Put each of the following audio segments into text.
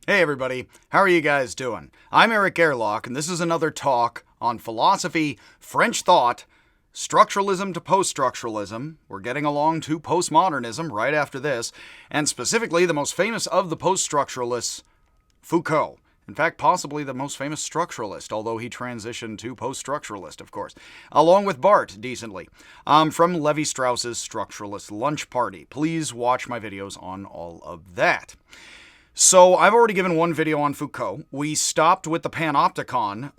Hey everybody, how are you guys doing? I'm Eric Gerlach, and this is another talk on philosophy, French thought, structuralism to post-structuralism. We're getting along to postmodernism right after this, and specifically the most famous of the post-structuralists, Foucault. In fact, possibly the most famous structuralist, although he transitioned to post-structuralist, of course, along with Barthes, decently, from Levi-Strauss's Structuralist Lunch Party. Please watch my videos on all of that. So I've already given one video on Foucault. We stopped with the Panopticon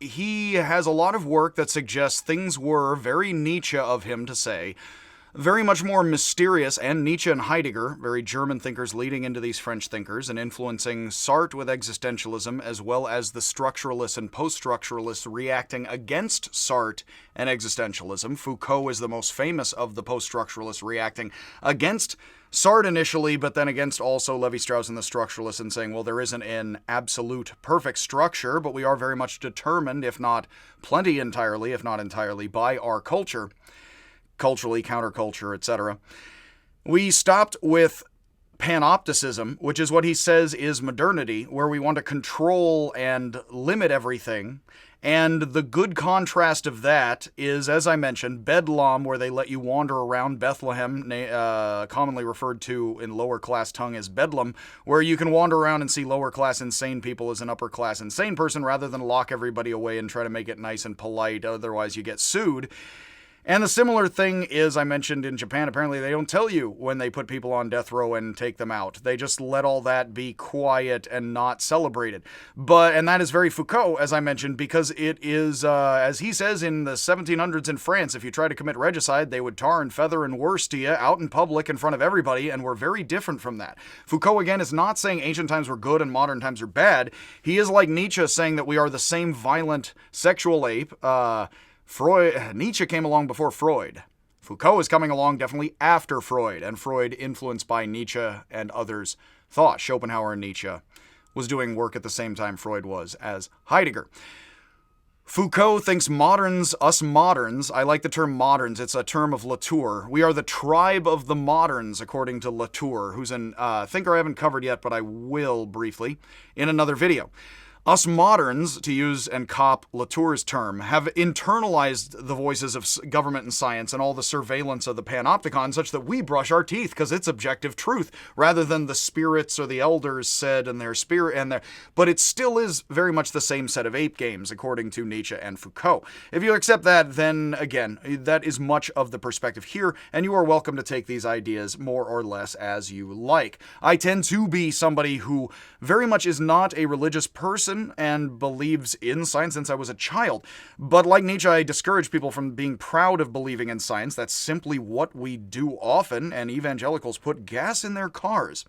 he has a lot of work that suggests things were very Nietzsche of him to say, very much more mysterious, and Nietzsche and Heidegger, very German thinkers leading into these French thinkers and influencing Sartre with existentialism, as well as the structuralists and post-structuralists reacting against Sartre and existentialism. Foucault is the most famous of the post-structuralists reacting against Sartre initially, but then against also Levi-Strauss and the structuralists, and saying, well, there isn't an absolute perfect structure, but we are very much determined, if not plenty entirely, if not entirely, by our culture. Culturally, counterculture, etc. We stopped with Panopticism, which is what he says is modernity, where we want to control and limit everything. And the good contrast of that is, as I mentioned, Bedlam, where they let you wander around Bethlehem, commonly referred to in lower class tongue as Bedlam, where you can wander around and see lower class insane people as an upper class insane person, rather than lock everybody away and try to make it nice and polite, otherwise you get sued. And the similar thing is, I mentioned in Japan, apparently they don't tell you when they put people on death row and take them out. They just let all that be quiet and not celebrated. And that is very Foucault, as I mentioned, because it is, as he says in the 1700s in France, if you try to commit regicide, they would tar and feather and worst you out in public in front of everybody, and we're very different from that. Foucault, again, is not saying ancient times were good and modern times are bad. He is like Nietzsche, saying that we are the same violent sexual ape. Nietzsche came along before Freud. Foucault is coming along definitely after Freud, and Freud influenced by Nietzsche and others' thought. Schopenhauer and Nietzsche was doing work at the same time Freud was as Heidegger. Foucault thinks us moderns, I like the term moderns, it's a term of Latour. We are the tribe of the moderns, according to Latour, who's a thinker I haven't covered yet, but I will briefly in another video. Us moderns, to use and cop Latour's term, have internalized the voices of government and science and all the surveillance of the Panopticon such that we brush our teeth because it's objective truth rather than the spirits or the elders said and their spirit and their... But it still is very much the same set of ape games, according to Nietzsche and Foucault. If you accept that, then again, that is much of the perspective here, and you are welcome to take these ideas more or less as you like. I tend to be somebody who very much is not a religious person and believes in science since I was a child. But like Nietzsche, I discourage people from being proud of believing in science. That's simply what we do often, and evangelicals put gas in their cars.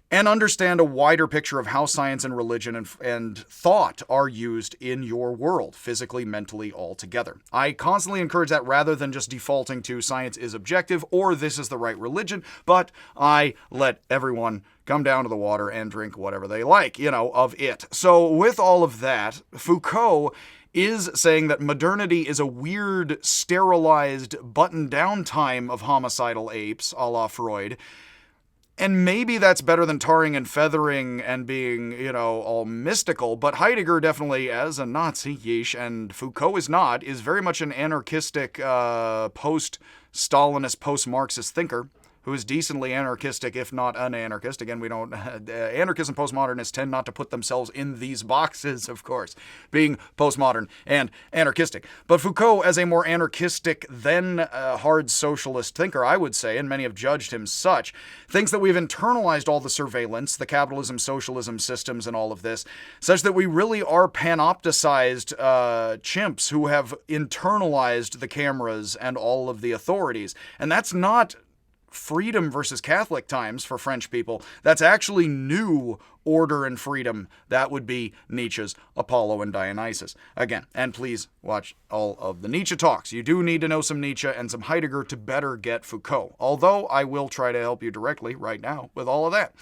And understand a wider picture of how science and religion and thought are used in your world, physically, mentally, all together. I constantly encourage that rather than just defaulting to science is objective or this is the right religion, but I let everyone come down to the water and drink whatever they like, of it. So with all of that, Foucault is saying that modernity is a weird, sterilized, buttoned-down time of homicidal apes, a la Freud. And maybe that's better than tarring and feathering and being, all mystical. But Heidegger definitely, as a Nazi, yeesh, and Foucault is not, is very much an anarchistic, post-Stalinist, post-Marxist thinker who is decently anarchistic, if not an anarchist. Again, we don't... anarchists and postmodernists tend not to put themselves in these boxes, of course, being postmodern and anarchistic. But Foucault, as a more anarchistic than hard socialist thinker, I would say, and many have judged him such, thinks that we've internalized all the surveillance, the capitalism, socialism systems, and all of this, such that we really are panopticized chimps who have internalized the cameras and all of the authorities. And that's not freedom versus Catholic times for French people. That's actually new order and freedom. That would be Nietzsche's Apollo and Dionysus. Again, and please watch all of the Nietzsche talks. You do need to know some Nietzsche and some Heidegger to better get Foucault. Although I will try to help you directly right now with all of that.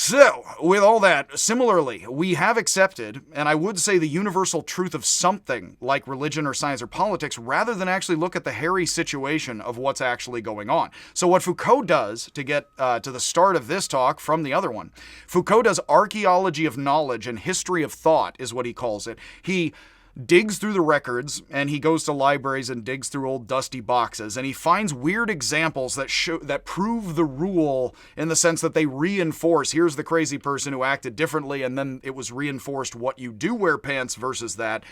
So, with all that, similarly, we have accepted, and I would say the universal truth of something like religion or science or politics, rather than actually look at the hairy situation of what's actually going on. So what Foucault does, to get to the start of this talk from the other one, Foucault does archaeology of knowledge and history of thought, is what he calls it. He digs through the records, and he goes to libraries and digs through old dusty boxes, and he finds weird examples that prove the rule, in the sense that they reinforce, here's the crazy person who acted differently, and then it was reinforced what you do wear pants versus that.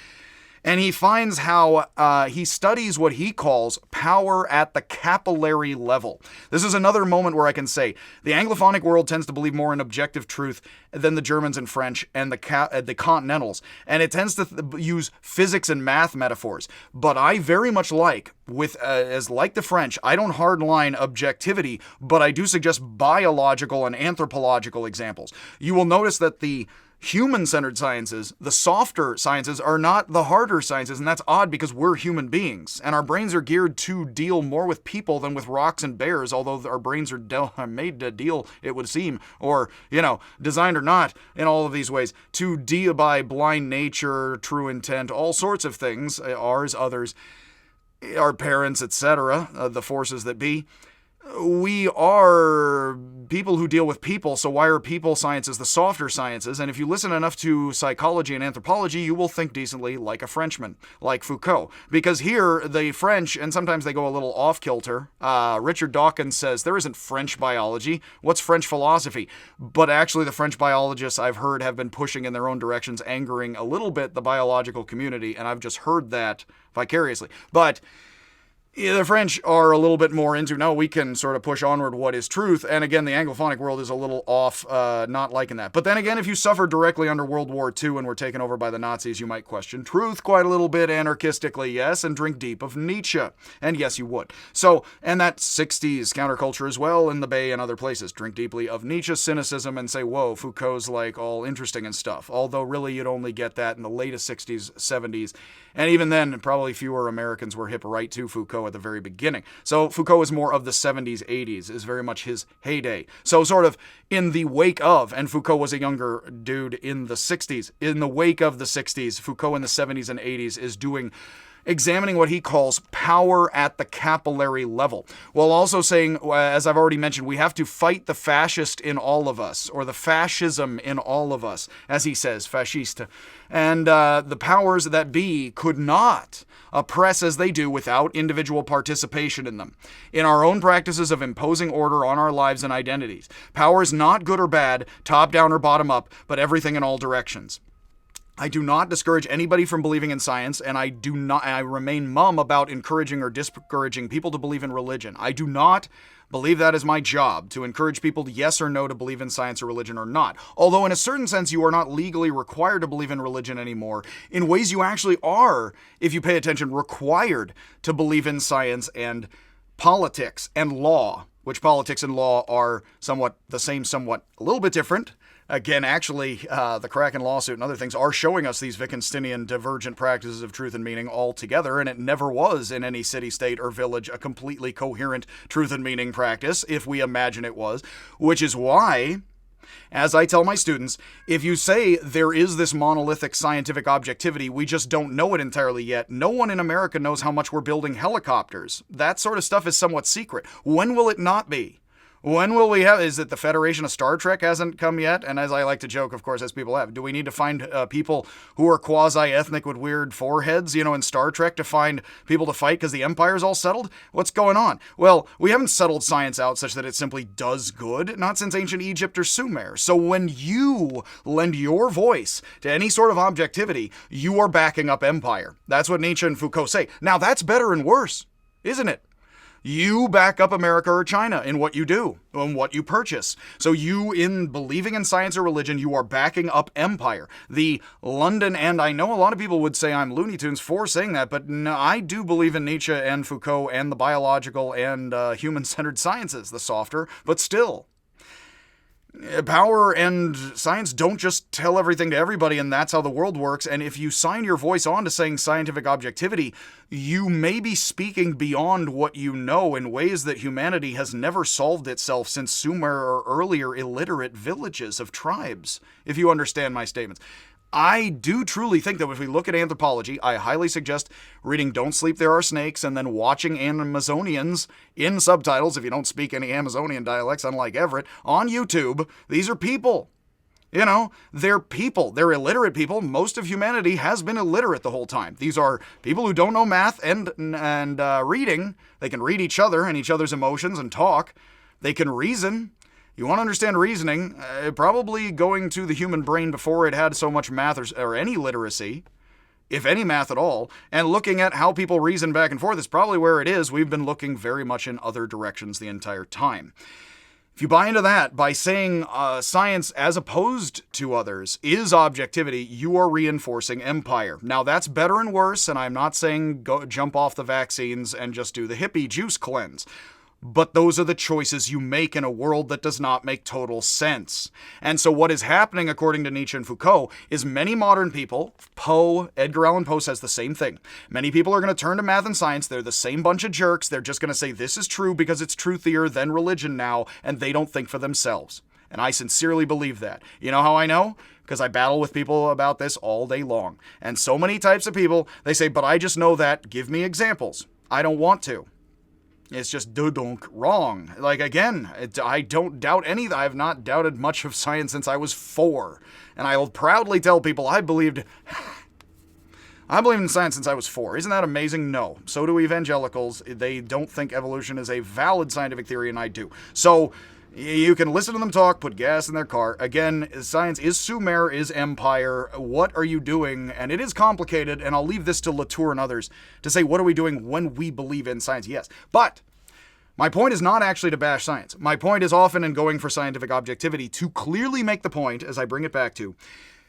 And he finds how he studies what he calls power at the capillary level. This is another moment where I can say the Anglophonic world tends to believe more in objective truth than the Germans and French and the Continentals. And it tends to use physics and math metaphors. But I very much like the French, I don't hardline objectivity, but I do suggest biological and anthropological examples. You will notice that the human-centered sciences, the softer sciences, are not the harder sciences, and that's odd because we're human beings, and our brains are geared to deal more with people than with rocks and bears, although our brains are made to deal, it would seem, or, designed or not, in all of these ways, to deal by blind nature, true intent, all sorts of things, ours, others, our parents, etc., the forces that be. We are people who deal with people, so why are people sciences the softer sciences? And if you listen enough to psychology and anthropology, you will think decently like a Frenchman, like Foucault. Because here, the French, and sometimes they go a little off-kilter, Richard Dawkins says, there isn't French biology, what's French philosophy? But actually the French biologists I've heard have been pushing in their own directions, angering a little bit the biological community, and I've just heard that vicariously. But the French are a little bit more into, no, we can sort of push onward what is truth. And again, the Anglophonic world is a little off, not liking that. But then again, if you suffered directly under World War II and were taken over by the Nazis, you might question truth quite a little bit anarchistically, yes, and drink deep of Nietzsche. And yes, you would. So, and that 60s counterculture as well in the Bay and other places. Drink deeply of Nietzsche's cynicism and say, whoa, Foucault's like all interesting and stuff. Although really you'd only get that in the latest 60s, 70s. And even then, probably fewer Americans were hip right to Foucault at the very beginning. So Foucault is more of the 70s, 80s, is very much his heyday. So sort of in the wake of, and Foucault was a younger dude in the 60s, in the wake of the 60s, Foucault in the 70s and 80s is examining what he calls power at the capillary level, while also saying, as I've already mentioned, we have to fight the fascist in all of us, or the fascism in all of us, as he says, fasciste. And the powers that be could not oppress as they do without individual participation in them, in our own practices of imposing order on our lives and identities. Power is not good or bad, top down or bottom up, but everything in all directions. I do not discourage anybody from believing in science, and I remain mum about encouraging or discouraging people to believe in religion. I do not believe that is my job, to encourage people to yes or no to believe in science or religion or not. Although in a certain sense you are not legally required to believe in religion anymore, in ways you actually are, if you pay attention, required to believe in science and politics and law, which politics and law are somewhat the same, somewhat a little bit different. Again, actually, the Kraken lawsuit and other things are showing us these Wittgensteinian divergent practices of truth and meaning altogether, and it never was in any city, state, or village a completely coherent truth and meaning practice, if we imagine it was, which is why, as I tell my students, if you say there is this monolithic scientific objectivity, we just don't know it entirely yet, no one in America knows how much we're building helicopters. That sort of stuff is somewhat secret. When will it not be? When will we have, is it the Federation of Star Trek hasn't come yet? And as I like to joke, of course, as people have, do we need to find people who are quasi-ethnic with weird foreheads, in Star Trek to find people to fight because the Empire's all settled? What's going on? Well, we haven't settled science out such that it simply does good, not since ancient Egypt or Sumer. So when you lend your voice to any sort of objectivity, you are backing up empire. That's what Nietzsche and Foucault say. Now that's better and worse, isn't it? You back up America or China in what you do, in what you purchase. So you, in believing in science or religion, you are backing up empire. The London, and I know a lot of people would say I'm Looney Tunes for saying that, but no, I do believe in Nietzsche and Foucault and the biological and human-centered sciences, the softer, but still. Power and science don't just tell everything to everybody, and that's how the world works. And if you sign your voice on to saying scientific objectivity, you may be speaking beyond what you know in ways that humanity has never solved itself since Sumer or earlier illiterate villages of tribes, if you understand my statements. I do truly think that if we look at anthropology, I highly suggest reading Don't Sleep, There Are Snakes, and then watching Amazonians in subtitles, if you don't speak any Amazonian dialects, unlike Everett, on YouTube. These are people. They're people. They're illiterate people. Most of humanity has been illiterate the whole time. These are people who don't know math and reading. They can read each other and each other's emotions and talk. They can reason. You want to understand reasoning, probably going to the human brain before it had so much math or any literacy, if any math at all, and looking at how people reason back and forth is probably where it is. We've been looking very much in other directions the entire time. If you buy into that by saying science as opposed to others is objectivity, you are reinforcing empire. Now that's better and worse, and I'm not saying go jump off the vaccines and just do the hippie juice cleanse. But those are the choices you make in a world that does not make total sense. And so what is happening, according to Nietzsche and Foucault, is many modern people, Edgar Allan Poe says the same thing. Many people are going to turn to math and science. They're the same bunch of jerks. They're just going to say this is true because it's truthier than religion now, and they don't think for themselves. And I sincerely believe that. You know how I know? Because I battle with people about this all day long. And so many types of people, they say, but I just know that. Give me examples. I don't want to. It's just wrong. Like, again, I don't doubt any. I have not doubted much of science since I was 4. And I will proudly tell people I believed in science since I was 4. Isn't that amazing? No. So do evangelicals. They don't think evolution is a valid scientific theory, and I do. So you can listen to them talk, put gas in their car. Again, science is Sumer, is empire. What are you doing? And it is complicated, and I'll leave this to Latour and others to say, what are we doing when we believe in science? Yes. But my point is not actually to bash science. My point is often in going for scientific objectivity to clearly make the point, as I bring it back to,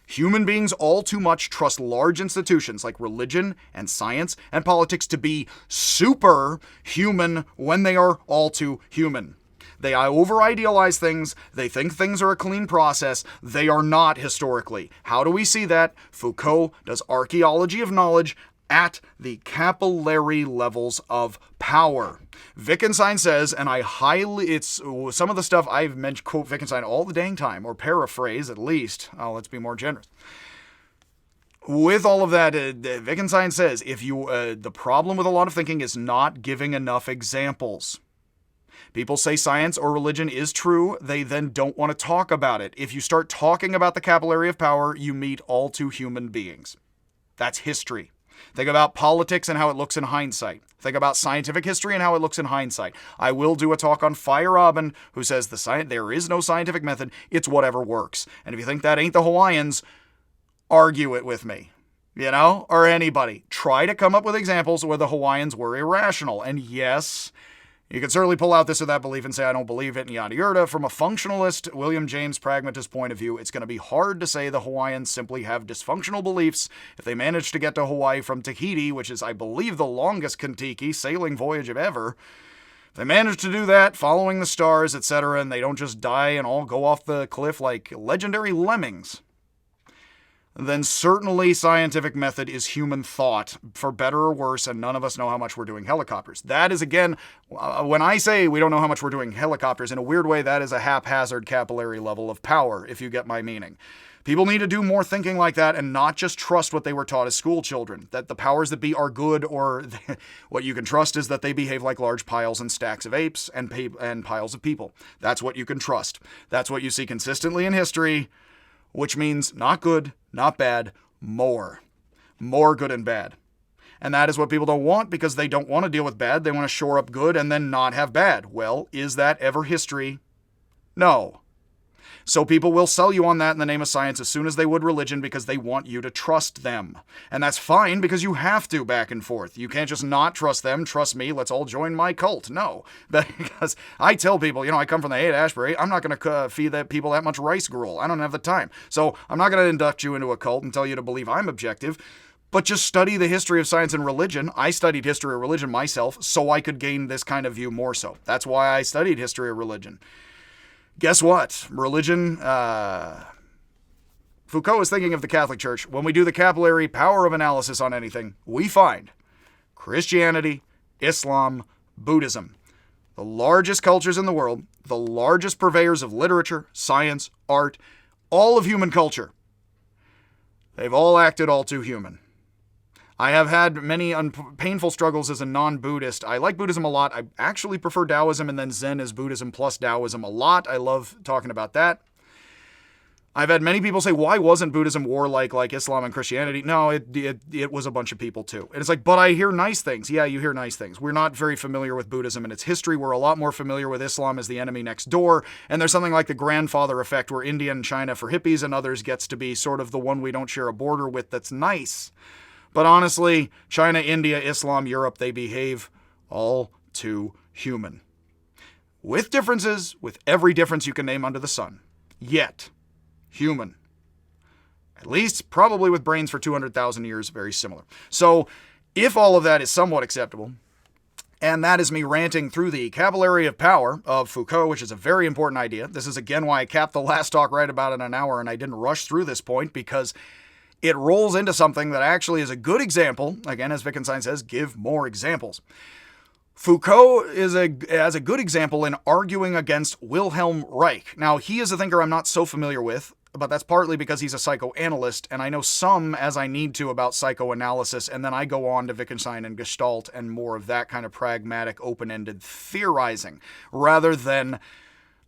human beings all too much trust large institutions like religion and science and politics to be superhuman when they are all too human. They over-idealize things. They think things are a clean process. They are not historically. How do we see that? Foucault does archaeology of knowledge at the capillary levels of power. Wittgenstein says, and it's some of the stuff I've mentioned, quote Wittgenstein all the dang time, or paraphrase at least. Let's be more generous. With all of that, Wittgenstein says, the problem with a lot of thinking is not giving enough examples. People say science or religion is true, they then don't want to talk about it. If you start talking about the capillary of power, you meet all too human beings. That's history. Think about politics and how it looks in hindsight. Think about scientific history and how it looks in hindsight. I will do a talk on Feyerabend, who says there is no scientific method, it's whatever works. And if you think that ain't the Hawaiians, argue it with me. Or anybody. Try to come up with examples where the Hawaiians were irrational. And yes, you can certainly pull out this or that belief and say, I don't believe it, and yada yada. From a functionalist, William James pragmatist point of view, it's going to be hard to say the Hawaiians simply have dysfunctional beliefs if they managed to get to Hawaii from Tahiti, which is, I believe, the longest Kentucky sailing voyage of ever. If they managed to do that, following the stars, etc., and they don't just die and all go off the cliff like legendary lemmings, then certainly scientific method is human thought, for better or worse, and none of us know how much we're doing helicopters. That is, again, when I say we don't know how much we're doing helicopters, in a weird way, that is a haphazard capillary level of power, if you get my meaning. People need to do more thinking like that and not just trust what they were taught as school children, that the powers that be are good, or what you can trust is that they behave like large piles and stacks of apes and piles of people. That's what you can trust. That's what you see consistently in history, which means not good, not bad, more. More good and bad. And that is what people don't want, because they don't want to deal with bad. They want to shore up good and then not have bad. Well, is that ever history? No. So people will sell you on that in the name of science as soon as they would religion, because they want you to trust them. And that's fine, because you have to back and forth. You can't just not trust them. Trust me, let's all join my cult. No. Because I tell people, I come from the Haight-Ashbury. I'm not going to feed people that much rice gruel. I don't have the time. So I'm not going to induct you into a cult and tell you to believe I'm objective. But just study the history of science and religion. I studied history of religion myself, so I could gain this kind of view more so. That's why I studied history of religion. Guess what? Religion, Foucault is thinking of the Catholic Church. When we do the capillary power of analysis on anything, we find Christianity, Islam, Buddhism, the largest cultures in the world, the largest purveyors of literature, science, art, all of human culture. They've all acted all too human. I have had many painful struggles as a non-Buddhist. I like Buddhism a lot. I actually prefer Taoism, and then Zen is Buddhism plus Taoism a lot. I love talking about that. I've had many people say, why wasn't Buddhism warlike like Islam and Christianity? No, it was a bunch of people too. And it's like, but I hear nice things. Yeah, you hear nice things. We're not very familiar with Buddhism and its history. We're a lot more familiar with Islam as the enemy next door. And there's something like the grandfather effect where India and China for hippies and others gets to be sort of the one we don't share a border with that's nice. But honestly, China, India, Islam, Europe, they behave all too human. With differences, with every difference you can name under the sun. Yet, human. At least, probably with brains for 200,000 years, very similar. So, if all of that is somewhat acceptable, and that is me ranting through the Capillary of Power of Foucault, which is a very important idea. This is again why I capped the last talk right about in an hour, and I didn't rush through this point, because it rolls into something that actually is a good example. Again, as Wittgenstein says, give more examples. Foucault has a good example in arguing against Wilhelm Reich. Now, he is a thinker I'm not so familiar with, but that's partly because he's a psychoanalyst, and I know some as I need to about psychoanalysis, and then I go on to Wittgenstein and Gestalt and more of that kind of pragmatic, open-ended theorizing, rather than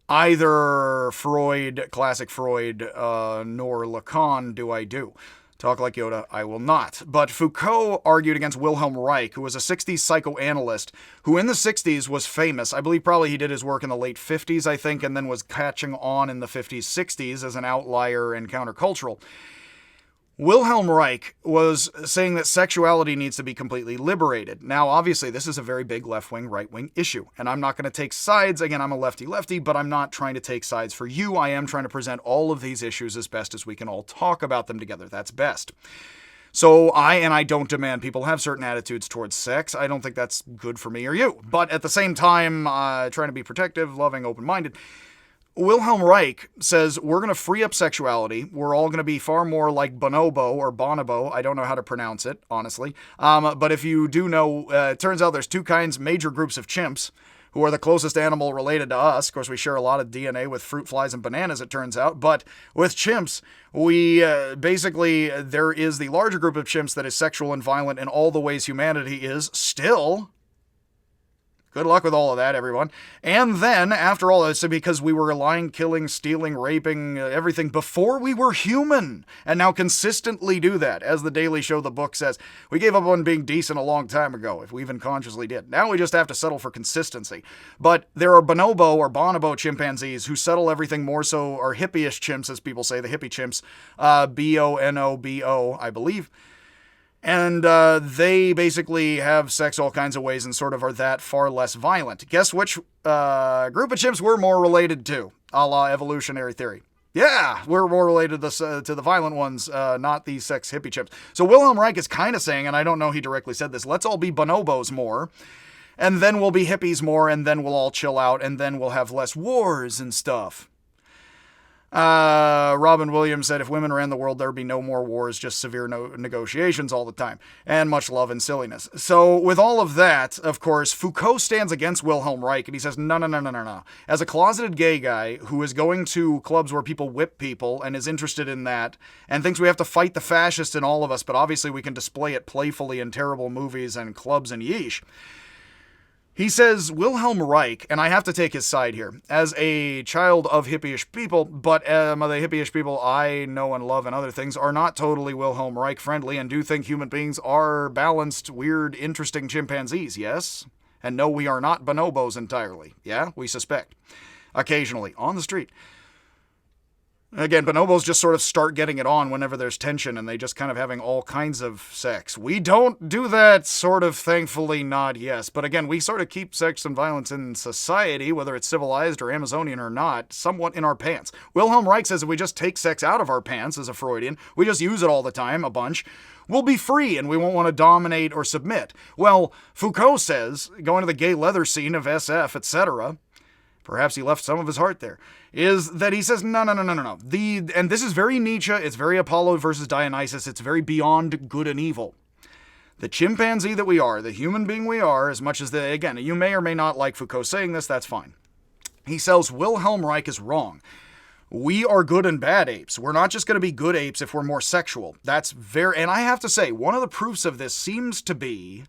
either Freud, classic Freud, nor Lacan do I do. Talk like Yoda, I will not. But Foucault argued against Wilhelm Reich, who was a 60s psychoanalyst, who in the 60s was famous. I believe probably he did his work in the late 50s, I think, and then was catching on in the 50s, 60s as an outlier and countercultural. Wilhelm Reich was saying that sexuality needs to be completely liberated. Now, obviously, this is a very big left-wing, right-wing issue, and I'm not going to take sides. Again, I'm a lefty-lefty, but I'm not trying to take sides for you. I am trying to present all of these issues as best as we can all talk about them together. That's best. So I don't demand people have certain attitudes towards sex. I don't think that's good for me or you. But at the same time, trying to be protective, loving, open-minded. Wilhelm Reich says we're going to free up sexuality. We're all going to be far more like bonobo or bonobo. I don't know how to pronounce it, honestly. But if you do know, it turns out there's two major groups of chimps who are the closest animal related to us. Of course, we share a lot of DNA with fruit flies and bananas, it turns out. But with chimps, we basically, there is the larger group of chimps that is sexual and violent in all the ways humanity is still. Good luck with all of that, everyone. And then, after all this, because we were lying, killing, stealing, raping, everything before we were human, and now consistently do that, as the Daily Show, the book says. We gave up on being decent a long time ago, if we even consciously did. Now we just have to settle for consistency. But there are bonobo or bonobo chimpanzees who settle everything more so, or hippie-ish chimps, as people say, the hippie chimps, B-O-N-O-B-O, I believe. And they basically have sex all kinds of ways and sort of are that far less violent. Guess which group of chimps we're more related to, a la evolutionary theory? Yeah, we're more related to the violent ones, not the sex hippie chimps. So Wilhelm Reich is kind of saying, and I don't know he directly said this, let's all be bonobos more, and then we'll be hippies more, and then we'll all chill out, and then we'll have less wars and stuff. Robin Williams said if women ran the world, there'd be no more wars, just severe negotiations all the time, and much love and silliness. So with all of that, of course, Foucault stands against Wilhelm Reich, and he says, no. As a closeted gay guy who is going to clubs where people whip people and is interested in that, and thinks we have to fight the fascist in all of us, but obviously we can display it playfully in terrible movies and clubs and yeesh. He says Wilhelm Reich, and I have to take his side here, as a child of hippie-ish people, but the hippie-ish people I know and love and other things are not totally Wilhelm Reich friendly and do think human beings are balanced, weird, interesting chimpanzees, yes? And no, we are not bonobos entirely. Yeah, we suspect. Occasionally, on the street. Again, bonobos just sort of start getting it on whenever there's tension and they just kind of having all kinds of sex. We don't do that, sort of, thankfully not, yes. But again, we sort of keep sex and violence in society, whether it's civilized or Amazonian or not, somewhat in our pants. Wilhelm Reich says if we just take sex out of our pants, as a Freudian, we just use it all the time, a bunch, we'll be free and we won't want to dominate or submit. Well, Foucault says, going to the gay leather scene of SF, etc., perhaps he left some of his heart there, is that he says, no. And this is very Nietzsche, it's very Apollo versus Dionysus, it's very beyond good and evil. The chimpanzee that we are, the human being we are, as much as again, you may or may not like Foucault saying this, that's fine. He says Wilhelm Reich is wrong. We are good and bad apes. We're not just going to be good apes if we're more sexual. And I have to say, one of the proofs of this seems to be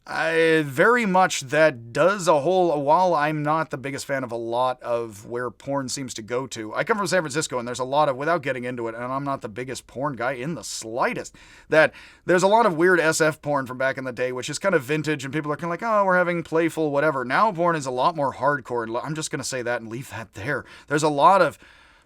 very much that does while I'm not the biggest fan of a lot of where porn seems to go to. I come from San Francisco, and there's a lot of, without getting into it, and I'm not the biggest porn guy in the slightest, that there's a lot of weird SF porn from back in the day, which is kind of vintage, and people are kind of like, oh, we're having playful whatever. Now porn is a lot more hardcore. I'm just going to say that and leave that there. There's a lot of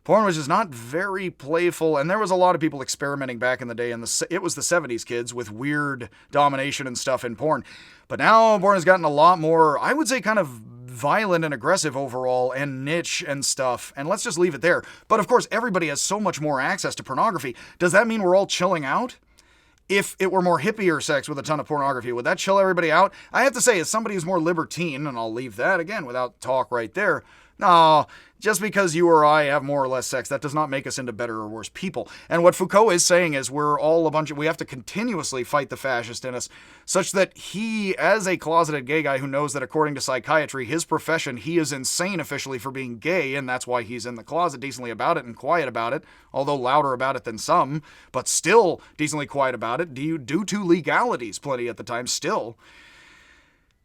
porn which is not very playful, and there was a lot of people experimenting back in the day, and it was the 70s kids with weird domination and stuff in porn. But now porn has gotten a lot more, I would say, kind of violent and aggressive overall, and niche and stuff, and let's just leave it there. But of course, everybody has so much more access to pornography. Does that mean we're all chilling out? If it were more hippier sex with a ton of pornography, would that chill everybody out? I have to say, as somebody who's more libertine, and I'll leave that again without talk right there, no, just because you or I have more or less sex, that does not make us into better or worse people. And what Foucault is saying is we have to continuously fight the fascist in us, such that he, as a closeted gay guy who knows that according to psychiatry, his profession, he is insane officially for being gay, and that's why he's in the closet decently about it and quiet about it, although louder about it than some, but still decently quiet about it, due to legalities plenty at the time still.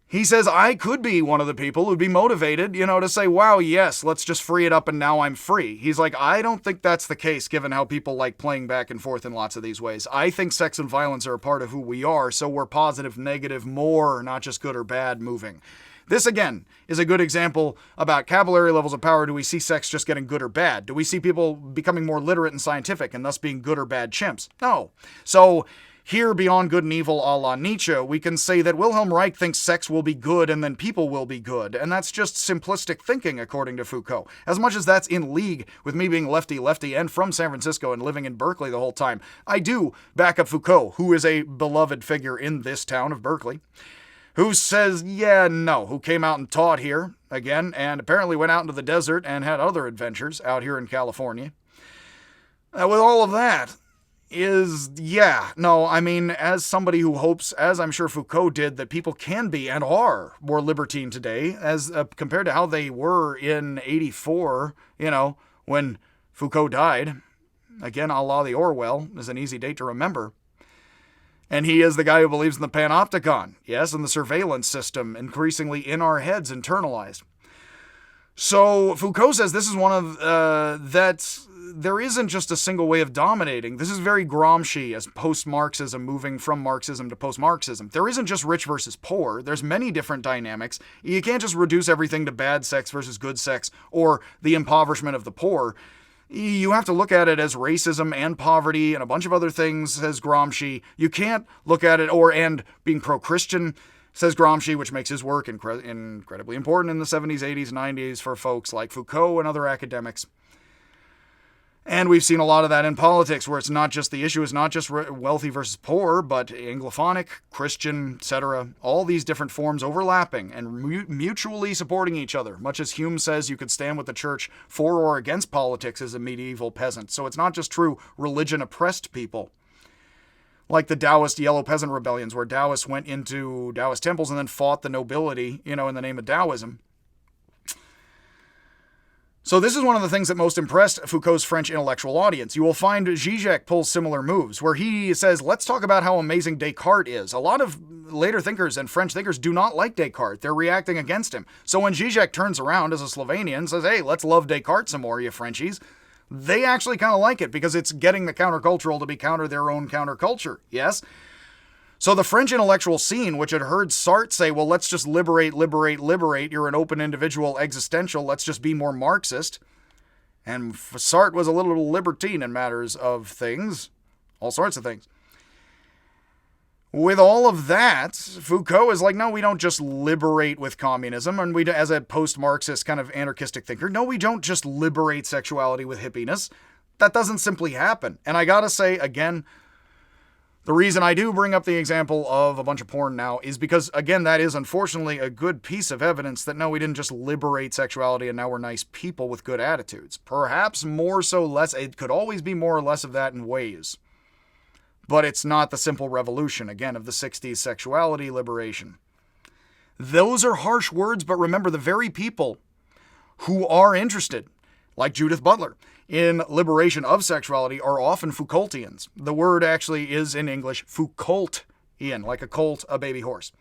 He says, I could be one of the people who'd be motivated, to say, wow, yes, let's just free it up and now I'm free. He's like, I don't think that's the case given how people like playing back and forth in lots of these ways. I think sex and violence are a part of who we are, so we're positive, negative, more, not just good or bad moving. This, again, is a good example about capillary levels of power. Do we see sex just getting good or bad? Do we see people becoming more literate and scientific and thus being good or bad chimps? No. So here, beyond good and evil a la Nietzsche, we can say that Wilhelm Reich thinks sex will be good and then people will be good, and that's just simplistic thinking, according to Foucault. As much as that's in league with me being lefty and from San Francisco and living in Berkeley the whole time, I do back up Foucault, who is a beloved figure in this town of Berkeley, who says, who came out and taught here, again, and apparently went out into the desert and had other adventures out here in California. With all of that, as somebody who hopes, as I'm sure Foucault did, that people can be and are more libertine today as compared to how they were in 84, when Foucault died. Again, a la the Orwell is an easy date to remember. And he is the guy who believes in the Panopticon, yes, and the surveillance system increasingly in our heads, internalized. So Foucault says this is one of, that there isn't just a single way of dominating. This is very Gramsci as post-Marxism, moving from Marxism to post-Marxism. There isn't just rich versus poor. There's many different dynamics. You can't just reduce everything to bad sex versus good sex or the impoverishment of the poor. You have to look at it as racism and poverty and a bunch of other things, says Gramsci. You can't look at it, and being pro-Christian, says Gramsci, which makes his work incredibly important in the 70s, 80s, 90s for folks like Foucault and other academics. And we've seen a lot of that in politics, where the issue is not just wealthy versus poor, but Anglophonic, Christian, etc. All these different forms overlapping and mutually supporting each other. Much as Hume says you could stand with the church for or against politics as a medieval peasant. So it's not just true religion oppressed people. Like the Taoist Yellow Peasant rebellions, where Taoists went into Taoist temples and then fought the nobility, in the name of Taoism. So this is one of the things that most impressed Foucault's French intellectual audience. You will find Zizek pulls similar moves, where he says, let's talk about how amazing Descartes is. A lot of later thinkers and French thinkers do not like Descartes. They're reacting against him. So when Zizek turns around as a Slovenian and says, hey, let's love Descartes some more, you Frenchies, they actually kind of like it because it's getting the countercultural to be counter their own counterculture, yes? So the French intellectual scene, which had heard Sartre say, well, let's just liberate, you're an open individual, existential, let's just be more Marxist. And Sartre was a little libertine in matters of things, all sorts of things. With all of that, Foucault is like, no, we don't just liberate with communism, and we, as a post-Marxist kind of anarchistic thinker, no, we don't just liberate sexuality with hippiness. That doesn't simply happen. And I gotta say, again, The reason I do bring up the example of a bunch of porn now is because, again, that is unfortunately a good piece of evidence that no, we didn't just liberate sexuality and now we're nice people with good attitudes. Perhaps more so less, it could always be more or less of that in ways. But it's not the simple revolution, again, of the 60s sexuality liberation. Those are harsh words, but remember, the very people who are interested, like Judith Butler, in liberation of sexuality are often Foucaultians. The word actually is in English Foucaultian, like a colt, a baby horse.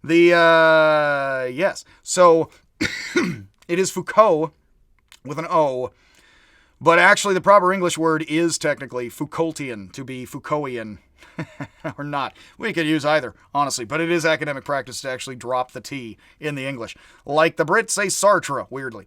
Yes. So it is Foucault with an O, but actually the proper English word is technically Foucaultian, to be Foucaultian. Or not. We could use either, honestly, but it is academic practice to actually drop the T in the English. Like the Brits say Sartre, weirdly.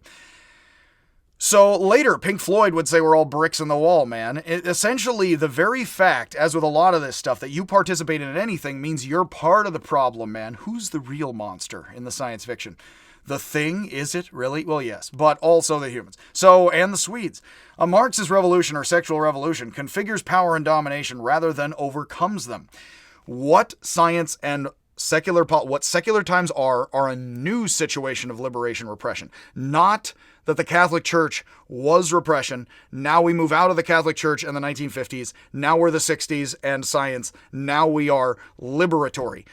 So later, Pink Floyd would say we're all bricks in the wall, man. Essentially, the very fact, as with a lot of this stuff, that you participate in anything means you're part of the problem, man. Who's the real monster in the science fiction? The Thing, is it really? Well, yes, but also the humans. So, and the Swedes. A Marxist revolution or sexual revolution configures power and domination rather than overcomes them. What science and what secular times are a new situation of liberation repression. Not that the Catholic Church was repression. Now we move out of the Catholic Church in the 1950s. Now we're the 60s and science. Now we are liberatory.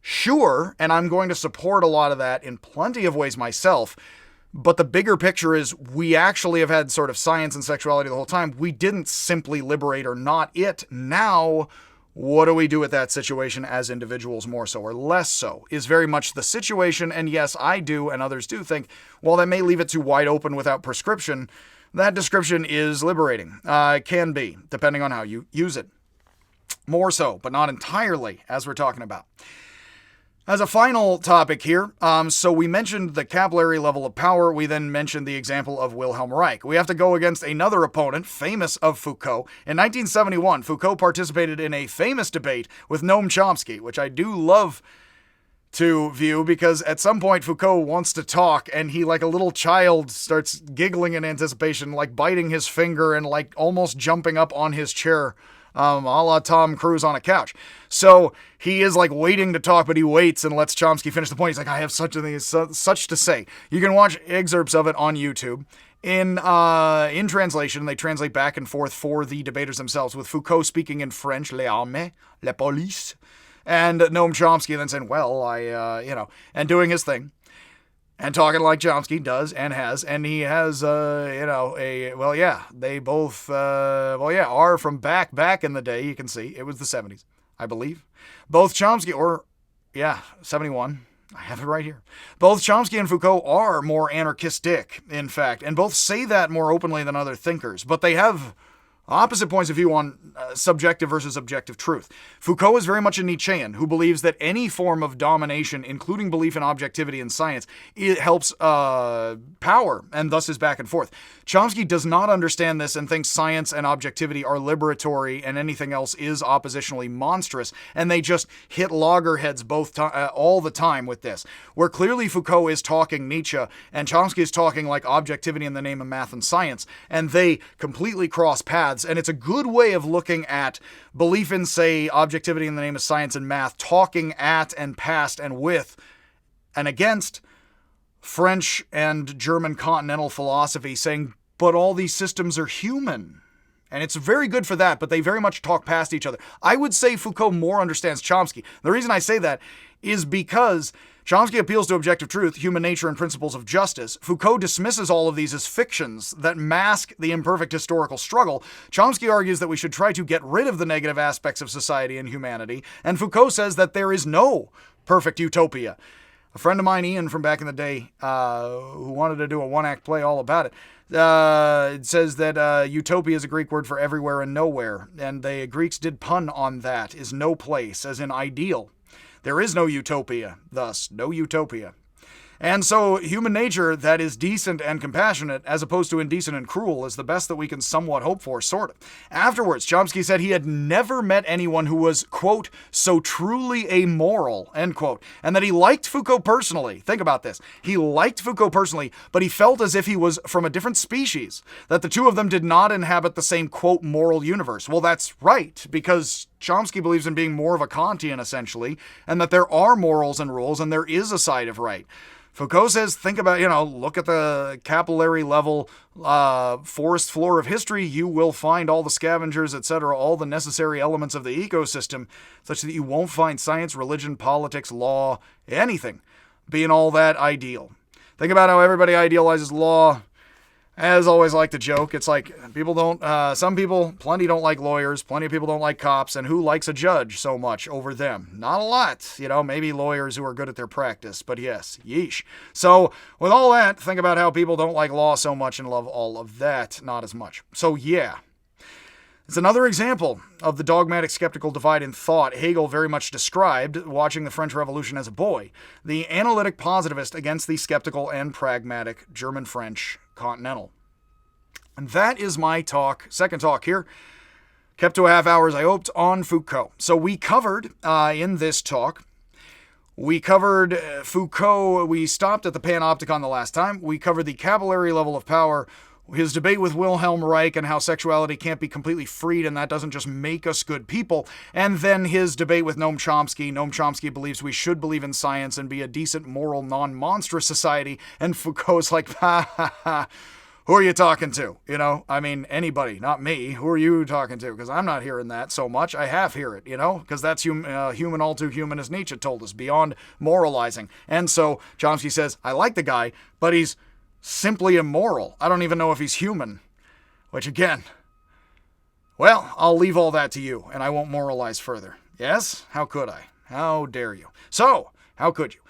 Sure, and I'm going to support a lot of that in plenty of ways myself, but the bigger picture is we actually have had sort of science and sexuality the whole time. We didn't simply liberate or not it. Now, what do we do with that situation as individuals more so or less so is very much the situation. And yes, I do and others do think, while that may leave it too wide open without prescription, that description is liberating. It can be, depending on how you use it. More so, but not entirely, as we're talking about. As a final topic here, so we mentioned the capillary level of power. We then mentioned the example of Wilhelm Reich. We have to go against another opponent, famous of Foucault. In 1971, Foucault participated in a famous debate with Noam Chomsky, which I do love to view because at some point Foucault wants to talk and he, like a little child, starts giggling in anticipation, like biting his finger and like almost jumping up on his chair. A la Tom Cruise on a couch. So he is like waiting to talk, but he waits and lets Chomsky finish the point. He's like, I have such to say. You can watch excerpts of it on YouTube. In translation, they translate back and forth for the debaters themselves, with Foucault speaking in French, les armées, la police, and Noam Chomsky then saying, well, and doing his thing. And talking like Chomsky does and has, and he has, they both, are from back in the day. You can see it was the 70s, I believe. Both Chomsky, 71. I have it right here. Both Chomsky and Foucault are more anarchistic, in fact, and both say that more openly than other thinkers, but they have opposite points of view on subjective versus objective truth. Foucault is very much a Nietzschean who believes that any form of domination, including belief in objectivity in science, it helps power, and thus is back and forth. Chomsky does not understand this and thinks science and objectivity are liberatory and anything else is oppositionally monstrous, and they just hit loggerheads all the time with this. Where clearly Foucault is talking Nietzsche and Chomsky is talking like objectivity in the name of math and science, and they completely cross paths. And it's a good way of looking at belief in, say, objectivity in the name of science and math, talking at and past and with and against French and German continental philosophy, saying, but all these systems are human. And it's very good for that, but they very much talk past each other. I would say Foucault more understands Chomsky. The reason I say that is because Chomsky appeals to objective truth, human nature, and principles of justice. Foucault dismisses all of these as fictions that mask the imperfect historical struggle. Chomsky argues that we should try to get rid of the negative aspects of society and humanity, and Foucault says that there is no perfect utopia. A friend of mine, Ian, from back in the day, who wanted to do a one-act play all about it, it says that utopia is a Greek word for everywhere and nowhere, and the Greeks did pun on that, is no place, as in ideal. There is no utopia, thus, no utopia. And so human nature that is decent and compassionate, as opposed to indecent and cruel, is the best that we can somewhat hope for, sort of. Afterwards, Chomsky said he had never met anyone who was, quote, so truly amoral, end quote, and that he liked Foucault personally. Think about this. He liked Foucault personally, but he felt as if he was from a different species, that the two of them did not inhabit the same, quote, moral universe. Well, that's right, because Chomsky believes in being more of a Kantian, essentially, and that there are morals and rules, and there is a side of right. Foucault says, think about, look at the capillary level forest floor of history. You will find all the scavengers, etc., all the necessary elements of the ecosystem, such that you won't find science, religion, politics, law, anything being all that ideal. Think about how everybody idealizes law. As always, like to joke, it's like some people, plenty don't like lawyers, plenty of people don't like cops, and who likes a judge so much over them? Not a lot, maybe lawyers who are good at their practice, but yes, yeesh. So, with all that, think about how people don't like law so much and love all of that not as much. So, yeah. It's another example of the dogmatic skeptical divide in thought Hegel very much described watching the French Revolution as a boy. The analytic positivist against the skeptical and pragmatic German-French continental. And that is my second talk here, kept to a half hour as I hoped, on Foucault. So we covered, in this talk, Foucault. We stopped at the Panopticon the last time. We covered the capillary level of power, his debate with Wilhelm Reich and how sexuality can't be completely freed and that doesn't just make us good people. And then his debate with Noam Chomsky. Noam Chomsky believes we should believe in science and be a decent, moral, non-monstrous society. And Foucault's like, ha ha ha, who are you talking to? Anybody, not me. Who are you talking to? Because I'm not hearing that so much. I half hear it, because that's human all too human, as Nietzsche told us, beyond moralizing. And so Chomsky says, I like the guy, but he's simply immoral. I don't even know if he's human. Which again, well, I'll leave all that to you, and I won't moralize further. Yes? How could I? How dare you? So, how could you?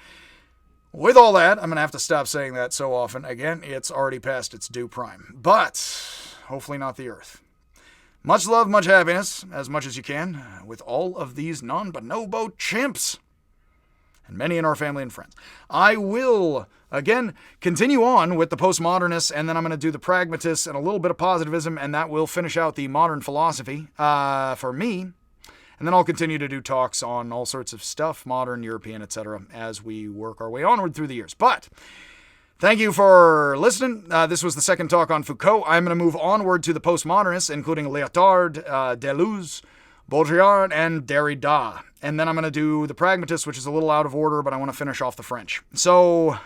With all that, I'm going to have to stop saying that so often. Again, it's already past its due prime. But, hopefully not the Earth. Much love, much happiness, as much as you can, with all of these non-bonobo chimps. And many in our family and friends. I will, again, continue on with the postmodernists, and then I'm going to do the pragmatists and a little bit of positivism, and that will finish out the modern philosophy for me. And then I'll continue to do talks on all sorts of stuff, modern, European, etc., as we work our way onward through the years. But thank you for listening. This was the second talk on Foucault. I'm going to move onward to the postmodernists, including Lyotard, Deleuze, Baudrillard, and Derrida. And then I'm going to do the pragmatists, which is a little out of order, but I want to finish off the French. So,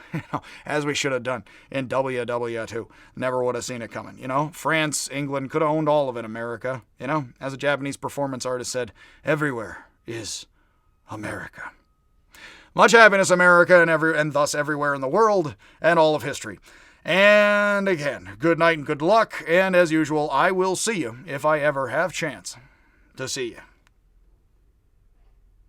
as we should have done in WW2. Never would have seen it coming. France, England, could have owned all of it, America. As a Japanese performance artist said, everywhere is America. Much happiness, America, and thus everywhere in the world, and all of history. And again, good night and good luck, and as usual, I will see you if I ever have chance to see you.